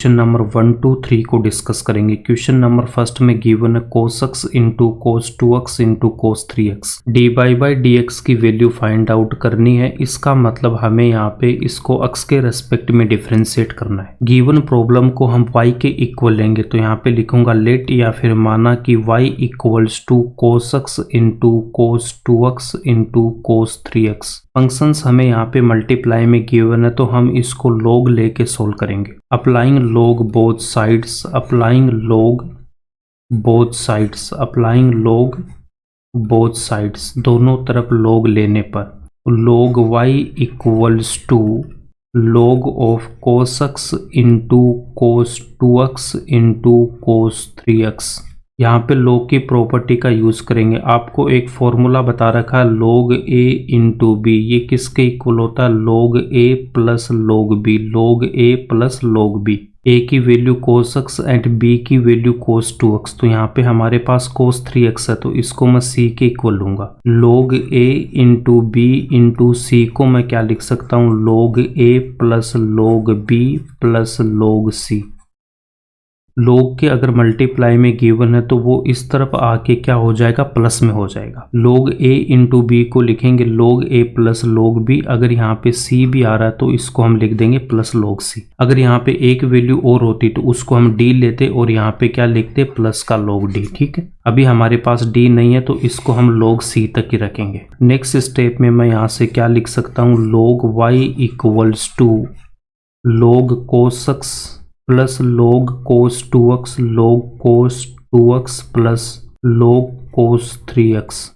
Question number 1 to 3 को discuss करेंगे। Question number first में गिवन है cos x into cos 2x into cos 3x। dy by d x की value find out करनी है। इसका मतलब हमें यहाँ पे इसको x के रेस्पेक्ट में डिफरेंशिएट करना है। गिवन प्रॉब्लम को हम y के इक्वल लेंगे तो यहाँ पे लिखूंगा लेट या फिर माना कि y equals to cos x into cos 2x into cos 3x। Functions हमें यहाँ पे मल्टीप्लाई में गिवन है तो हम इसको log लेके सोल्व करेंगे। Applying log both sides, applying log both sides, applying log both sides, दोनों तरफ log लेने पर log y equals to log of cos x into cos 2x into cos 3x। यहाँ पे log की प्रॉपर्टी का यूज करेंगे। आपको एक फॉर्मूला बता रखा है log a इंटू बी, ये किसके इक्वल होता है log a plus log b, log a plus log b। a की value cos x and b की वैल्यू cos 2x, तो यहाँ पे हमारे पास cos 3x है तो इसको मैं c के इक्वल लूंगा। log a into b into c को मैं क्या लिख सकता हूँ log a plus log b plus log c। log के अगर मल्टीप्लाई में गिवन है तो वो इस तरफ आके क्या हो जाएगा प्लस में हो जाएगा। log a इंटू बी को लिखेंगे log a plus log b। अगर यहाँ पे c भी आ रहा है तो इसको हम लिख देंगे प्लस log c। अगर यहाँ पे एक वैल्यू और होती तो उसको हम d लेते और यहाँ पे क्या लिखते प्लस का log d। ठीक है, अभी हमारे पास d नहीं है तो इसको हम log c तक ही रखेंगे। नेक्स्ट स्टेप में मैं यहाँ से क्या लिख सकता हूँ log y equals to log cos x plus log cos 2x log cos 2x plus log cos 3x।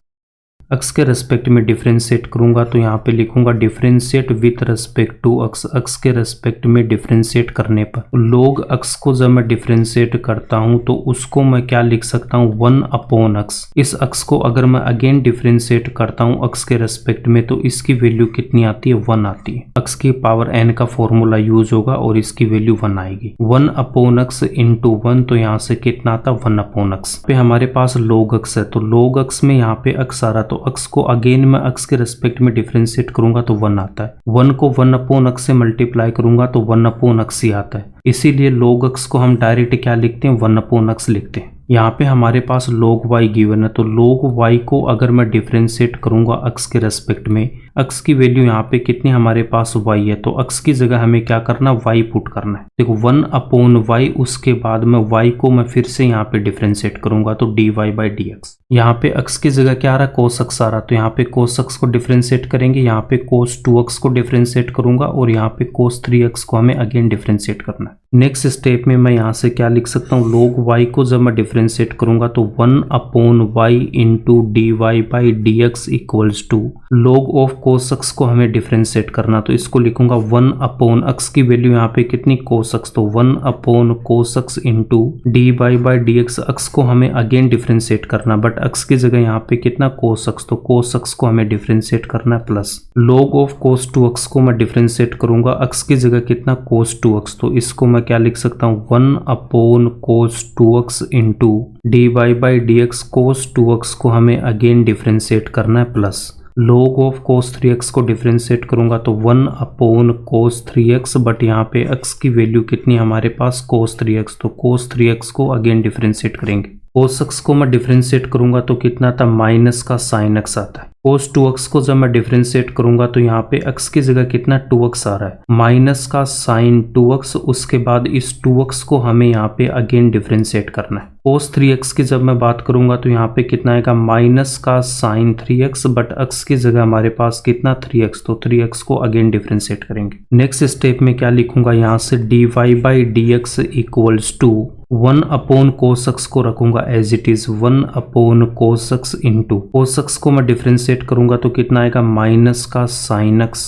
x के रेस्पेक्ट में डिफरेंशिएट करूंगा तो यहाँ पे लिखूंगा differentiate with respect to x, x के रेस्पेक्ट में डिफरेंशिएट करने पर log x को जब मैं डिफरेंशिएट करता हूँ तो उसको मैं क्या लिख सकता हूँ 1 अपॉन x। इस x को अगर मैं अगेन डिफरेंशिएट करता हूँ x के रेस्पेक्ट में तो इसकी वैल्यू कितनी आती है 1 आती है। x की पावर n का फॉर्मूला यूज होगा और इसकी वैल्यू 1 आएगी। 1 अपॉन x इंटू 1 तो यहाँ से कितना आता 1 अपॉन x। पे हमारे पास log x है तो log x में यहाँ पे x आ रहा तो x को अगेन मैं x के रेस्पेक्ट में डिफरेंशिएट करूंगा तो 1 आता है। 1 को 1 अपॉन x से मल्टीप्लाई करूंगा तो 1 अपॉन x ही आता है। इसीलिए log x को हम डायरेक्ट क्या लिखते हैं 1 अपॉन x लिखते हैं। यहाँ पे हमारे पास log y गिवन है तो log y को अगर मैं डिफरेंशिएट करूंगा x के रेस्पेक्ट में, x की वैल्यू यहाँ पे कितनी हमारे पास y है तो x की जगह हमें क्या करना y पुट करना है। देखो 1 अपॉन y, उसके बाद में y को मैं फिर से यहाँ पे डिफरेंशिएट करूंगा तो dy बाई डी एक्स। यहाँ पे x की जगह क्या आ रहा है cos x आ रहा तो यहाँ पे cos x को डिफरेंशिएट करेंगे, यहाँ पे cos 2x को डिफरेंशिएट करूंगा और यहाँ पे cos 3x को हमें अगेन डिफरेंशिएट करना है। नेक्स्ट स्टेप में मैं यहाँ से क्या लिख सकता हूँ log y को जब मैं डिफरेंशिएट करूंगा तो 1 upon y into d y by d x equals to log of cos x को हमें डिफरेंशिएट करना तो इसको लिखूंगा 1 अपॉन x की वैल्यू यहाँ पे कितनी cos x, तो 1 upon cos x into d y by d x. x को हमें अगेन डिफरेंशिएट करना बट x की जगह यहाँ पे कितना cos x, तो cos x को हमें डिफरेंशिएट करना है plus log of cos 2x को मैं डिफरेंशिएट करूंगा x की जगह कितना cos 2x, तो इसको मैं क्या लिख सकता हूँ 1 upon cos 2x into d y by d x. cos 2x को हमें अगेन डिफरेंशिएट करना है plus log of cos 3x को डिफरेंशिएट करूंगा तो 1 अपॉन cos 3x, बट यहाँ पे x की वैल्यू कितनी हमारे पास cos 3x, तो cos 3x को अगेन डिफरेंशिएट करेंगे। cos x को मैं डिफरेंशिएट करूंगा तो कितना था माइनस का sin x आता है। cos 2x को जब मैं डिफरेंशिएट करूंगा तो यहाँ पे x की जगह कितना 2x आ रहा है, माइनस का sin 2x। उसके बाद इस 2x को हमें यहाँ पे अगेन डिफरेंशिएट करना है। cos 3x की जब मैं बात करूंगा तो यहाँ पे कितना आएगा माइनस का sin 3x, बट x की जगह हमारे पास कितना 3x, तो 3x को अगेन डिफरेंशिएट करेंगे। नेक्स्ट स्टेप में क्या लिखूंगा यहाँ से dy by d x equals to 1 upon cos x को रखूंगा as it is 1 upon cos x into cos x को मैं डिफरेंशिएट करूंगा तो कितना आएगा माइनस का sin x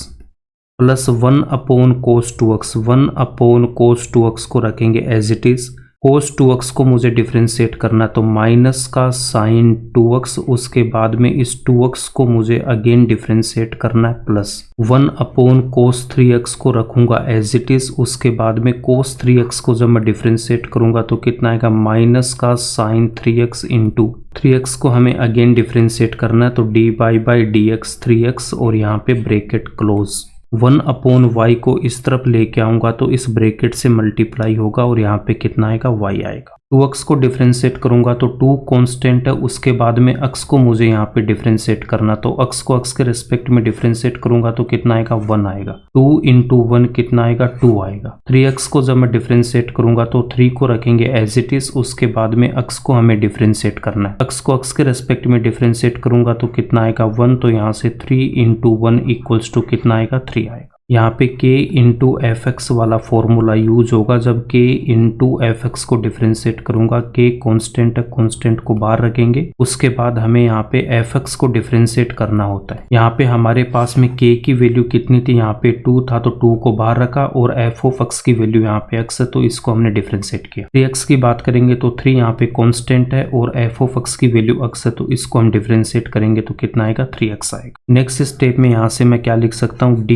plus 1 upon cos 2x। 1 upon cos 2x को रखेंगे as it is. cos 2x को मुझे डिफरेंशिएट करना तो माइनस का sin 2x, उसके बाद में इस 2x को मुझे अगेन डिफरेंशिएट करना है प्लस 1 अपॉन cos 3x को रखूंगा एज इट इज। उसके बाद में cos 3x को जब मैं डिफरेंशिएट करूंगा तो कितना आएगा माइनस का sin 3x इंटू 3x को हमें अगेन डिफरेंशिएट करना है तो D by d x 3x और यहाँ पे ब्रैकेट क्लोज। 1/y को इस तरफ लेके आऊंगा तो इस ब्रैकेट से मल्टीप्लाई होगा और यहाँ पे कितना आएगा, y आएगा। 2x को डिफ्रेंशिएट करूंगा तो 2 कांस्टेंट है, उसके बाद में x को मुझे यहाँ पे डिफ्रेंशिएट करना, तो x को x के रिस्पेक्ट में डिफ्रेंशिएट करूंगा तो कितना आएगा, 1 आएगा। 2 × 1 कितना आएगा, 2 आएगा। 3x को जब मैं डिफ्रेंशिएट करूंगा तो 3 को रखेंगे एज इट इज, उसके बाद में x को हमें डिफ्रेंशिएट करना है। x को x के रिस्पेक्ट में डिफ्रेंशिएट करूंगा तो कितना आएगा, 1, तो यहाँ से 3 × 1 इक्वल्स टू कितना आएगा, 3 आएगा। यहाँ पे k × fx वाला फॉर्मूला यूज होगा। जब k × fx को डिफ्रेंशिएट करूंगा, k कांस्टेंट है, कांस्टेंट को बाहर रखेंगे, उसके बाद हमें यहाँ पे fx को डिफ्रेंशिएट करना होता है। यहाँ पे हमारे पास में k की वैल्यू कितनी थी, यहाँ पे 2 था तो 2 को बाहर रखा, और f of x की वैल्यू यहाँ पे x है तो इसको हमने डिफ्रेंशिएट किया। 3x की बात करेंगे तो 3 यहाँ पे कांस्टेंट है और f of x की वैल्यू x है तो इसको हम डिफ्रेंशिएट करेंगे तो कितना आएगा, 3x आएगा। नेक्स्ट स्टेप में यहाँ से मैं क्या लिख सकता हूँ,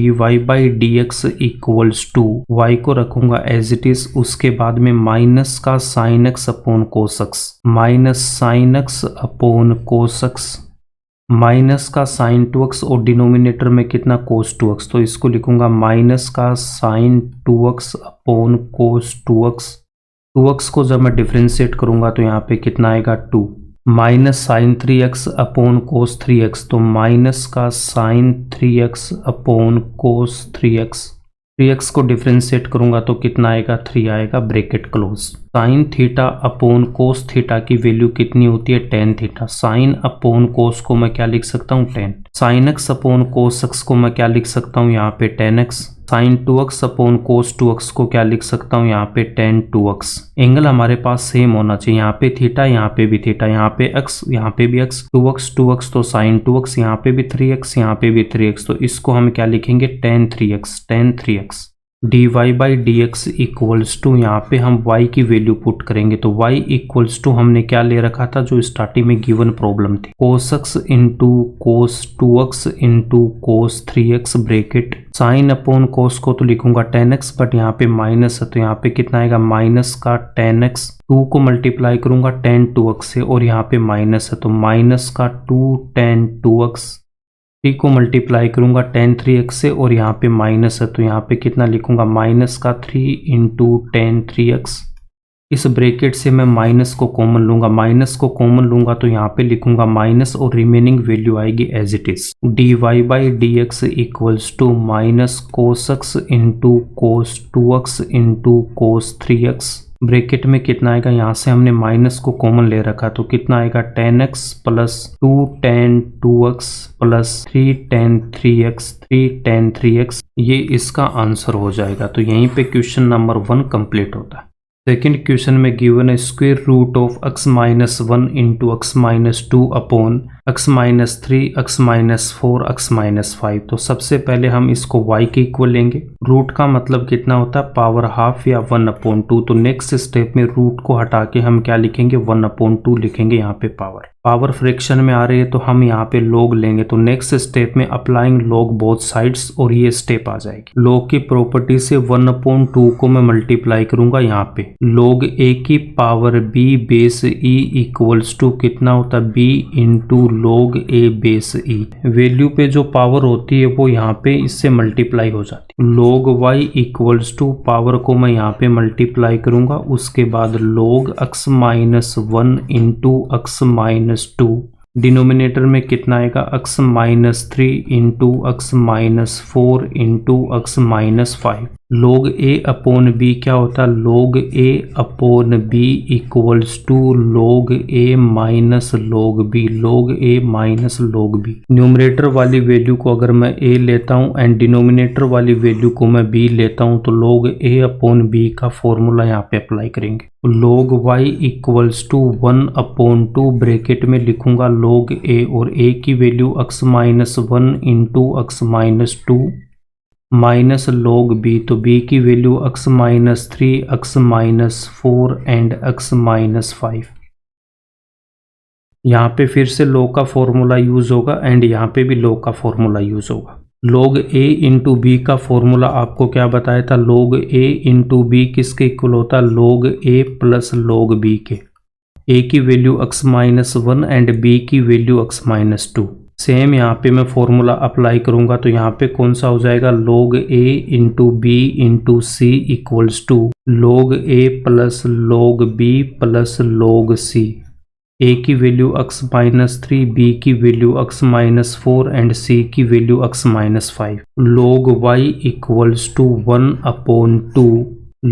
dy/dx इक्वल्स टू, y को रखूंगा एज इट इज, उसके बाद में माइनस का sine x upon cos x, minus sine x upon cos x, minus का साइन 2x और डिनोमिनेटर में कितना, कोस 2x, तो इसको लिखूंगा माइनस का साइन 2x अपॉन कोस 2x। 2x को जब मैं डिफ्रेंशिएट करूंगा तो यहाँ पे कितना आएगा, 2, माइनस साइन 3x अपॉन कोस 3x, तो माइनस का साइन 3x अपॉन कोस 3x। 3x को डिफ्रेंशिएट करूंगा तो कितना आएगा, 3 आएगा, bracket close. Sine theta upon cos theta की वैल्यू कितनी होती है, tan theta. Sine upon cos को मैं क्या लिख सकता हूँ, 10। Sine x upon cos x को मैं क्या लिख सकता हूँ, यहाँ पे 10x। साइन 2x अपॉन कोस 2x को क्या लिख सकता हूँ, यहाँ पे tan 2x। एंगल हमारे पास सेम होना चाहिए, यहाँ पे थीटा, यहाँ पे भी थीटा, यहाँ पे x, यहाँ पे भी x, 2x तो साइन 2x, यहाँ पे भी 3x, यहाँ पे भी 3x, तो इसको हम क्या लिखेंगे, tan 3x। dy/dx equals to, यहाँ पे हम y की वैल्यू पुट करेंगे तो y इक्वल्स टू हमने क्या ले रखा था, जो स्टार्टिंग में गिवन प्रॉब्लम थी, cos x into cos 2x into cos 3x bracket, sign upon cos को तो लिखूंगा tan x, बट यहाँ पे माइनस है तो यहाँ पे कितना आएगा, माइनस का tan x, 2 को मल्टीप्लाई करूंगा tan 2x से और यहाँ पे माइनस है तो माइनस का 2 tan 2x, 3 को मल्टीप्लाई करूंगा tan 3x से और यहाँ पे माइनस है तो यहाँ पे कितना लिखूंगा, माइनस का 3 × tan 3x। इस ब्रैकेट से मैं माइनस को कॉमन लूंगा, तो यहाँ पे लिखूंगा माइनस और रिमेनिंग वैल्यू आएगी as it is. dy/dx equals to minus cos x into cos 2x into cos 3x bracket में कितना आएगा, यहाँ से हमने माइनस को कॉमन ले रखा तो कितना आएगा, tan x plus 2 tan 2x plus 3 tan 3x, ये इसका आंसर हो जाएगा। तो यहीं पे क्वेश्चन नंबर 1 कंप्लीट होता है। सेकेंड क्वेश्चन में गिवन है square root of x-1 into x-2 upon x-3, x-4, x-5। तो सबसे पहले हम इसको y के इक्वल लेंगे। रूट का मतलब कितना होता है, पावर हाफ या 1/2। तो नेक्स्ट स्टेप में रूट को हटा के हम क्या लिखेंगे, 1/2 लिखेंगे यहाँ पे पावर फ्रैक्शन में आ रही है तो हम यहाँ पे log लेंगे। तो नेक्स्ट स्टेप में अप्लाइंग log बोथ साइड्स और ये स्टेप आ जाएगी। log की प्रॉपर्टी से 1/2 को मैं मल्टीप्लाई करूंगा यहाँ पे, log a की power b base e equals to कितना होता है, b into log a base e। Value पे जो पावर होती है वो यहाँ पे इससे मल्टीप्लाई हो जाती है। log y equals to power को मैं यहाँ पे मल्टीप्लाई करूंगा, उसके बाद log x-1 into x-2, denominator में कितना आएगा, x-3 into x-4 into x-5। log a upon b क्या होता है, log a upon b equals to log a minus log b, numerator वाली वैल्यू को अगर मैं a लेता हूं एंड डिनोमिनेटर वाली वैल्यू को मैं b लेता हूं तो log a अपॉन b का फॉर्मूला यहाँ पे अप्लाई करेंगे। log y equals to 1/2 bracket में लिखूंगा log a और a की value x-1 into x-2 minus log b, तो b की value x-3, x-4 and x-5। यहाँ पे फिर से log का फॉर्मूला यूज होगा एंड यहाँ पे भी log का फॉर्मूला यूज होगा। log a इंटू बी का फॉर्मूला आपको क्या बताया था, log a इंटू बी किसके इक्वल होता है, log a plus log b के। a की वैल्यू x-1 एंड b की वैल्यू x-2। सेम यहाँ पे मैं फॉर्मूला अप्लाई करूंगा तो यहाँ पे कौन सा हो जाएगा, log a into B into C equals to log a plus log b plus log c। a की वैल्यू x -3, b की वैल्यू x -4 एंड c की value x -5। log y equals to 1/2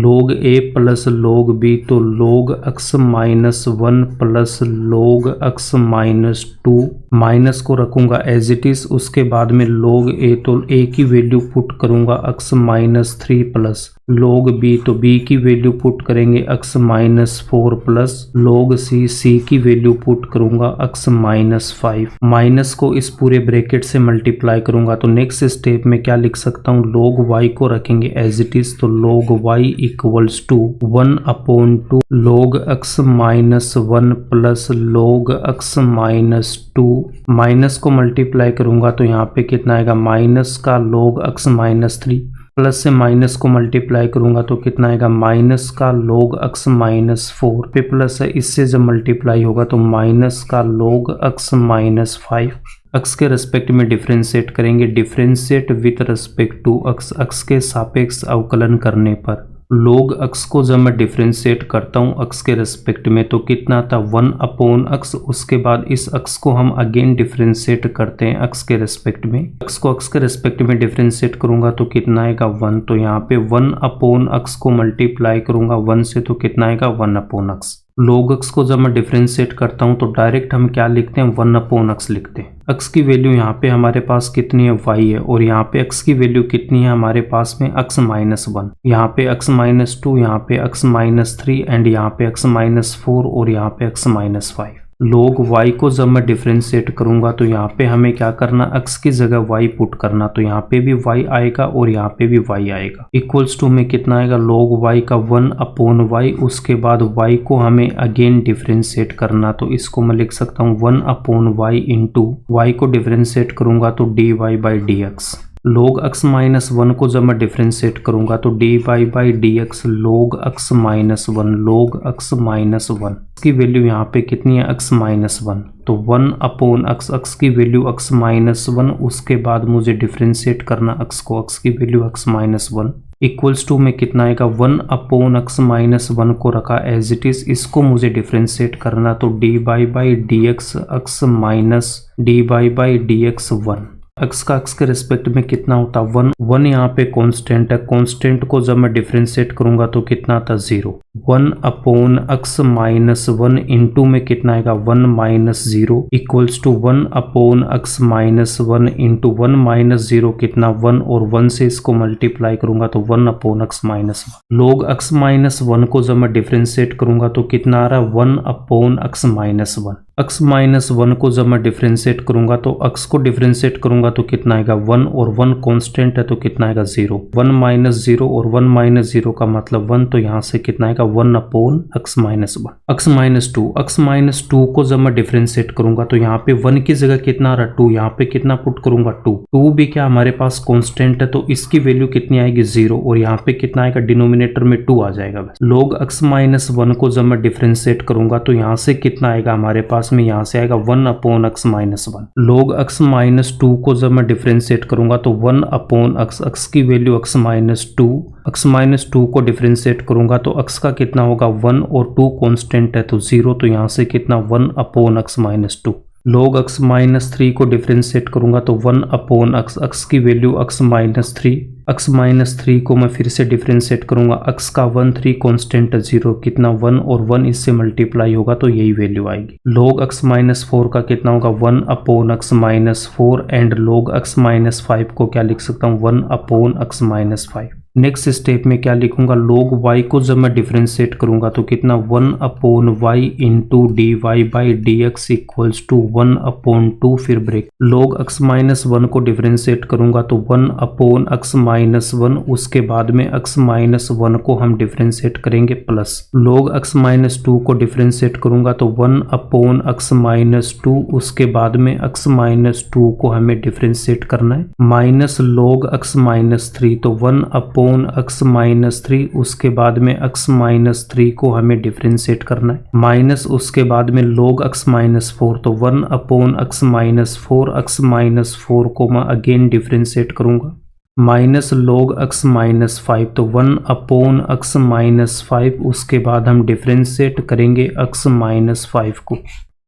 log a plus log b तो log x -1 plus log x -2 minus को रखूंगा as it is. उसके बाद में log a तो a की वैल्यू पुट करूंगा x -3 प्लस log b तो b की वैल्यू पुट करेंगे x -4 प्लस log c की वैल्यू पुट करूंगा x -5। माइनस को इस पूरे ब्रैकेट से मल्टीप्लाई करूंगा तो नेक्स्ट स्टेप में क्या लिख सकता हूँ, log y को रखेंगे एज इट इज तो log y equals to 1/2 log x -1 plus log x -2। Minus को मल्टीप्लाई करूंगा तो यहाँ पे कितना आएगा, माइनस का log x -3 प्लस से माइनस को मल्टीप्लाई करूंगा तो कितना आएगा, माइनस का log x -4 पे प्लस है, इससे जब मल्टीप्लाई होगा तो माइनस का log x -5। x के रेस्पेक्ट में डिफरेंशिएट करेंगे, differentiate with respect to x के सापेक्ष अवकलन करने पर log x को जब मैं डिफरेंशिएट करता हूँ x के रेस्पेक्ट में तो कितना था 1/x। उसके बाद इस x को हम अगेन डिफरेंशिएट करते हैं x के रेस्पेक्ट में, x को x के रेस्पेक्ट में डिफरेंशिएट करूंगा तो कितना आएगा 1। तो यहाँ पे 1/x को मल्टीप्लाई करूंगा 1 से तो कितना आएगा 1/x। log x को जब मैं डिफरेंशिएट करता हूँ तो डायरेक्ट हम क्या लिखते हैं 1/x लिखते हैं। x की वैल्यू यहाँ पे हमारे पास कितनी है y है और यहाँ पे x की वैल्यू कितनी है हमारे पास में x -1, यहाँ पे x -2, यहाँ पे x -3 एंड यहाँ पे x -4 और यहाँ पे x -5। log y को जब मैं डिफरेंशिएट करूंगा तो यहाँ पे हमें क्या करना, x की जगह y पुट करना तो यहाँ पे भी y आएगा और यहाँ पे भी y आएगा। इक्वल्स टू में कितना आएगा, log y का 1/y। उसके बाद y को हमें अगेन डिफरेंशिएट करना तो इसको मैं लिख सकता हूँ 1/y इंटू y को डिफरेंशिएट करूंगा तो dy/dx। log x -1 को जब मैं डिफरेंशिएट करूंगा तो dy/dx log x -1 log x -1 की वैल्यू यहाँ पे कितनी है x -1 तो 1/x, x की वैल्यू x -1। उसके बाद मुझे डिफरेंशिएट करना x को, x की वैल्यू x -1 इक्वल्स टू में कितना आएगा 1/x -1 को रखा एज इट इज। इसको मुझे डिफरेंशिएट करना तो dy/dx x minus dy/dx 1। x का x के रिस्पेक्ट में कितना होता 1 यहाँ पे कांस्टेंट है, कांस्टेंट को जब मैं डिफरेंशिएट करूंगा तो कितना आता 0। 1/x -1 इंटू में कितना आएगा 1 - 0 इक्वल्स टू 1/x -1 इंटू 1 - 0 कितना 1 और 1 से इसको मल्टीप्लाई करूंगा तो 1/x -1। log x -1 को जब मैं डिफरेंशिएट करूंगा तो कितना आ रहा है 1/x -1। x -1 को जब मैं डिफरेंशिएट करूंगा तो x को डिफरेंशिएट करूंगा तो कितना आएगा 1 और 1 कांस्टेंट है तो कितना आएगा 0। 1 - 0 और 1 - 0 का मतलब 1 तो यहाँ से कितना आएगा 1/x -1। x -2 को जब मैं डिफरेंशिएट करूंगा तो यहाँ पे 1 की जगह कितना आ रहा 2, यहाँ पे कितना पुट करूंगा 2 भी क्या हमारे पास कांस्टेंट है तो इसकी वैल्यू कितनी आएगी 0 और यहाँ पे कितना आएगा डिनोमिनेटर में 2 आ जाएगा। log x -1 को जब मैं डिफरेंशिएट करूंगा तो यहाँ से कितना आएगा हमारे पास में, यहाँ से आएगा 1/x -1। log x -2 को जब मैं डिफरेंशिएट करूंगा तो 1/x, x की वैल्यू x -2 को डिफरेंशिएट करूंगा तो x का कितना होगा 1 और 2 कांस्टेंट है तो 0 तो यहाँ से कितना 1/x -2। log x -3 को डिफरेंशिएट करूंगा तो 1/x, x की वैल्यू x -3 को मैं फिर से डिफरेंशिएट करूंगा, x का 1 3 कांस्टेंट है 0 कितना 1 और 1 इससे मल्टीप्लाई होगा तो यही वैल्यू आएगी। log x -4 का कितना होगा 1/x -4 एंड log x -5 को क्या लिख सकता हूँ 1/x -5। नेक्स्ट स्टेप में क्या लिखूंगा, log y को जब मैं डिफरेंशिएट करूंगा तो कितना 1/y into dy/dx equals to 1/2 फिर ब्रेक। log x -1 को डिफरेंशिएट करूंगा तो 1/x -1, उसके बाद में x -1 को हम डिफरेंशिएट करेंगे प्लस log x -2 को डिफरेंशिएट करूंगा तो 1/x -2, उसके बाद में x -2 को हमें डिफरेंशिएट करना है माइनस log x -3 तो 1/x अपॉन x माइनस 3, उसके बाद में x माइनस 3 को हमें डिफ्रेंशिएट करना है, माइनस उसके बाद में log x माइनस 4, तो 1 upon x minus 4, x minus 4 को मैं अगेन डिफ्रेंशिएट करूंगा, माइनस log x माइनस 5, तो 1 अपॉन x माइनस 5, उसके बाद हम डिफ्रेंशिएट करेंगे x माइनस 5 को,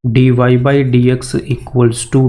dy by d x equals to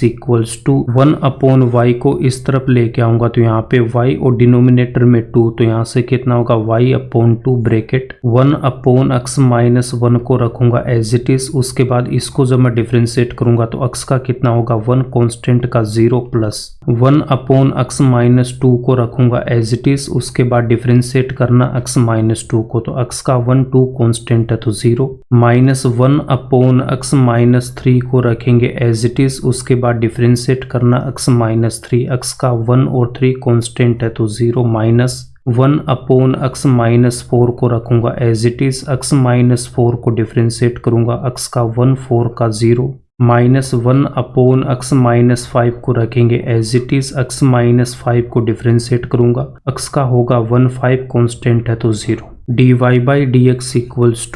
equals to 1 upon y को इस तरफ लेके आऊंगा तो यहाँ पे y और डिनोमिनेटर में 2, तो यहाँ से कितना होगा y upon 2 bracket 1 upon x minus 1 को रखूंगा एज इट इज, उसके बाद इसको जब मैं डिफ्रेंशिएट करूंगा तो x का कितना होगा 1 कांस्टेंट का 0 प्लस 1 अपॉन x माइनस 2 को रखूंगा एज इट इज, उसके बाद डिफ्रेंशिएट करना x माइनस 2 को, तो x का 1 2 कांस्टेंट है तो 0 माइनस 1 अपॉन x माइनस 3 को रखेंगे एज इट इज, उसके बाद डिफ्रेंशिएट करना x माइनस 3, x का 1 और 3 कांस्टेंट है तो 0 माइनस 1 अपॉन x माइनस 4 को रखूंगा as it is, x minus 4 को डिफ्रेंशिएट करूंगा, x का 1 4 का 0 माइनस 1 अपॉन x माइनस 5 को रखेंगे as it is, x minus 5 को डिफ्रेंशिएट करूंगा, x का होगा 1 5 कांस्टेंट है तो 0, dy by d x equals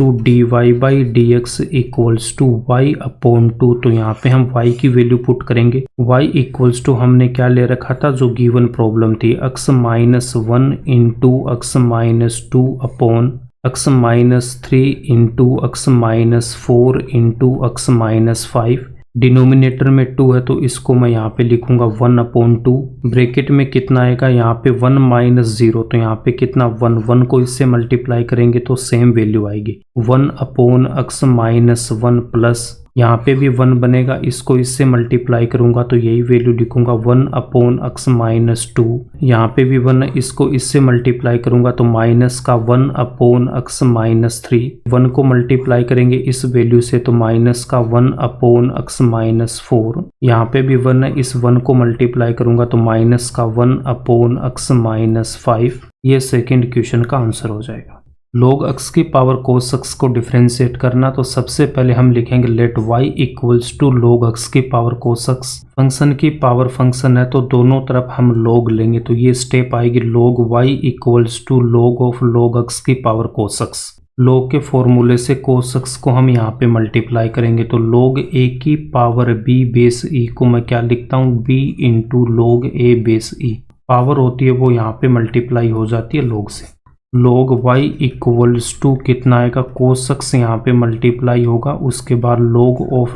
to y upon 2, तो यहाँ पे हम y की वैल्यू पुट करेंगे, y इक्वल्स टू हमने क्या ले रखा था जो गिवन प्रॉब्लम थी, x minus 1 into x minus 2 upon x minus 3 into x minus 4 into x minus 5, denominator में 2 है तो इसको मैं यहाँ पे लिखूंगा 1 अपॉन 2, ब्रैकेट में कितना आएगा यहाँ पे 1 माइनस 0, तो यहाँ पे कितना 1 को इससे मल्टीप्लाई करेंगे तो सेम वैल्यू आएगी 1 अपॉन x माइनस 1 प्लस यहाँ पे भी 1 बनेगा, इसको इससे मल्टीप्लाई करूंगा तो यही वैल्यू लिखूंगा 1 अपॉन x माइनस 2, यहाँ पे भी 1, इसको इससे मल्टीप्लाई करूंगा तो माइनस का 1 अपॉन x माइनस 3, 1 को मल्टीप्लाई करेंगे इस वैल्यू से तो माइनस का 1 अपॉन x माइनस 4, यहाँ पे भी 1 है, इस 1 को मल्टीप्लाई करूंगा तो माइनस का 1 अपॉन x माइनस 5, ये सेकेंड क्वेश्चन का आंसर हो जाएगा। log x की पावर cos x को डिफ्रेंशिएट करना, तो सबसे पहले हम लिखेंगे let y equals to log x की पावर cos x, फंक्शन की पावर फंक्शन है तो दोनों तरफ हम log लेंगे, तो ये स्टेप आएगी log y equals to log of log x की पावर cos x, log के फॉर्मूले से cos x को हम यहाँ पे मल्टीप्लाई करेंगे तो log a की पावर b बेस e को मैं क्या लिखता हूँ b into log a base e, power होती है वो यहाँ पे मल्टीप्लाई हो जाती है log से, log y इक्वल्स टू कितना आएगा cos x यहाँ पे मल्टीप्लाई होगा, उसके बाद log ऑफ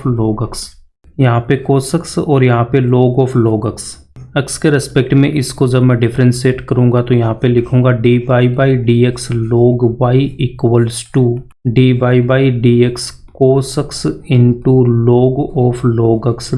log x, यहाँ पे cos x और यहाँ पे log ऑफ log x के रेस्पेक्ट में इसको जब मैं डिफ्रेंशिएट करूंगा तो यहाँ पे लिखूंगा dy by d x log y equals to dy by d x cos x into log of log x,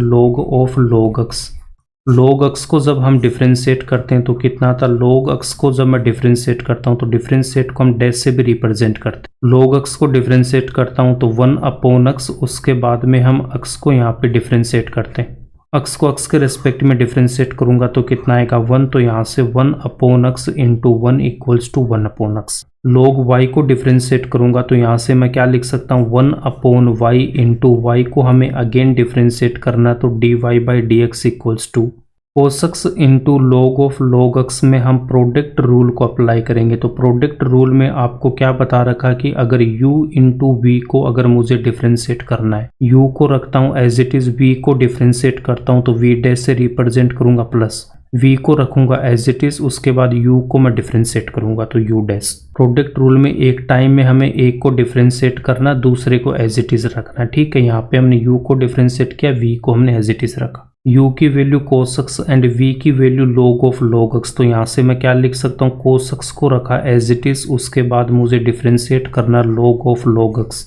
log x को जब हम डिफ्रेंशिएट करते हैं तो कितना था, log x को जब मैं डिफ्रेंशिएट करता हूं तो डिफ्रेंशिएट को हम डैश से भी रिप्रेजेंट करते हैं, log x को डिफ्रेंशिएट करता हूं तो 1 अपॉन x, उसके बाद में हम x को यहाँ पे डिफ्रेंशिएट करते हैं, x को x के रेस्पेक्ट में डिफ्रेंशिएट करूंगा तो कितना आएगा 1, तो यहाँ से 1 upon x into 1 equals to 1 upon x, log y को डिफ्रेंशिएट करूंगा तो यहाँ से मैं क्या लिख सकता हूँ 1 अपॉन y इंटू y को हमें अगेन डिफ्रेंशिएट करना तो dy by d x equals to cos x into log of log x में हम प्रोडक्ट रूल को अप्लाई करेंगे, तो प्रोडक्ट रूल में आपको क्या बता रखा कि अगर u इंटू v को अगर मुझे डिफ्रेंशिएट करना है, u को रखता हूँ एज इट इज, v को डिफ्रेंशिएट करता हूँ तो v डैश से रिप्रेजेंट करूंगा प्लस v को रखूंगा एज इट इज, उसके बाद u को मैं डिफ्रेंशिएट करूंगा तो u डैश, प्रोडक्ट रूल में एक टाइम में हमें एक को डिफ्रेंशिएट करना, दूसरे को एज इट इज रखना, ठीक है, यहाँ पे हमने u को डिफ्रेंशिएट किया, v को हमने एज इट इज रखा, u की value cos x and v की value log of log x, तो यहाँ से मैं क्या लिख सकता हूँ cos x को रखा एज इट इज, उसके बाद मुझे डिफ्रेंशिएट करना log of log x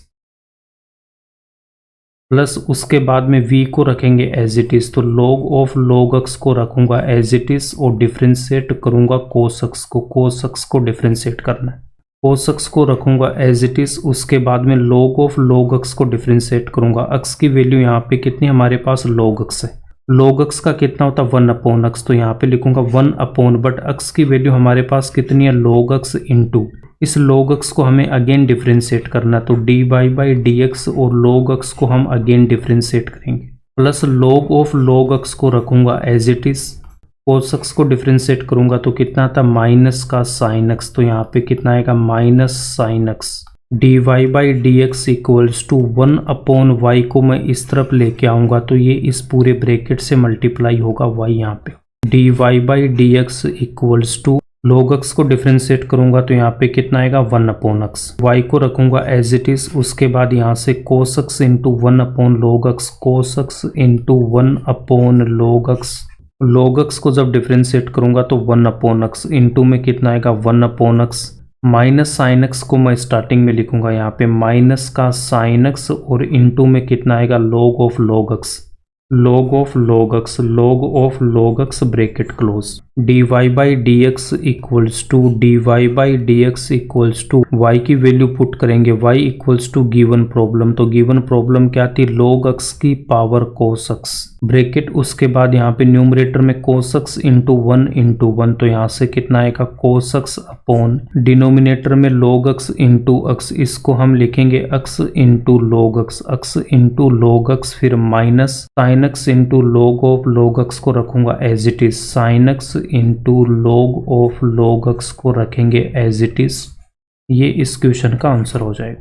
plus उसके बाद में v को रखेंगे एज इट इज, तो log ऑफ log x को रखूंगा एज इट इज और डिफ्रेंशिएट करूंगा cos x को डिफ्रेंशिएट करना है, cos x को रखूंगा एज इट इज, उसके बाद में log ऑफ log x को डिफ्रेंशिएट करूंगा, x की वैल्यू यहाँ पे कितनी हमारे पास log x है, log x का कितना होता है 1 अपॉन x, तो यहाँ पे लिखूंगा 1 अपॉन, बट x की वैल्यू हमारे पास कितनी है log x इंटू, इस log x को हमें अगेन डिफ्रेंशिएट करना तो dy बाई डी एक्स और log x को हम अगेन डिफ्रेंशिएट करेंगे, plus log of log x को रखूंगा as it is, cos x को डिफ्रेंशिएट करूंगा तो कितना था माइनस का साइन एक्स, तो यहाँ पे कितना आएगा minus sine x. D y by d x equals to 1 y को मैं इस तरफ लेके आऊंगा तो ये इस पूरे ब्रैकेट से मल्टीप्लाई होगा वाई यहाँ पे। D y by d x equals to log x को डिफ्रेंशिएट करूंगा तो यहाँ पे कितना आएगा 1/x। y को रखूंगा एज इट इज, उसके बाद यहाँ से cos x into 1/log x, cos x into 1/log x। log x को जब डिफ्रेंशिएट करूंगा तो 1/x इंटू में कितना आएगा 1/x। माइनस साइन एक्स को मैं स्टार्टिंग में लिखूंगा यहाँ पे माइनस का साइन एक्स और इंटू में कितना आएगा log of log x, log of log x, log of log x bracket close. D y by d x equals to d y by d x equals to y की value put करेंगे y equals to given problem, तो given problem क्या थी log x की power cos x bracket, उसके बाद यहाँ पे न्यूमरेटर में cos x इंटू 1, तो यहाँ से कितना आएगा cos x अपॉन डिनोमिनेटर में log x इंटू x, इसको हम लिखेंगे x into log x, x into log x, फिर minus sine x into log of log x को रखूंगा as it is, sine x into log of log x को रखेंगे as it is. ये इस क्वेश्चन का आंसर हो जाएगा।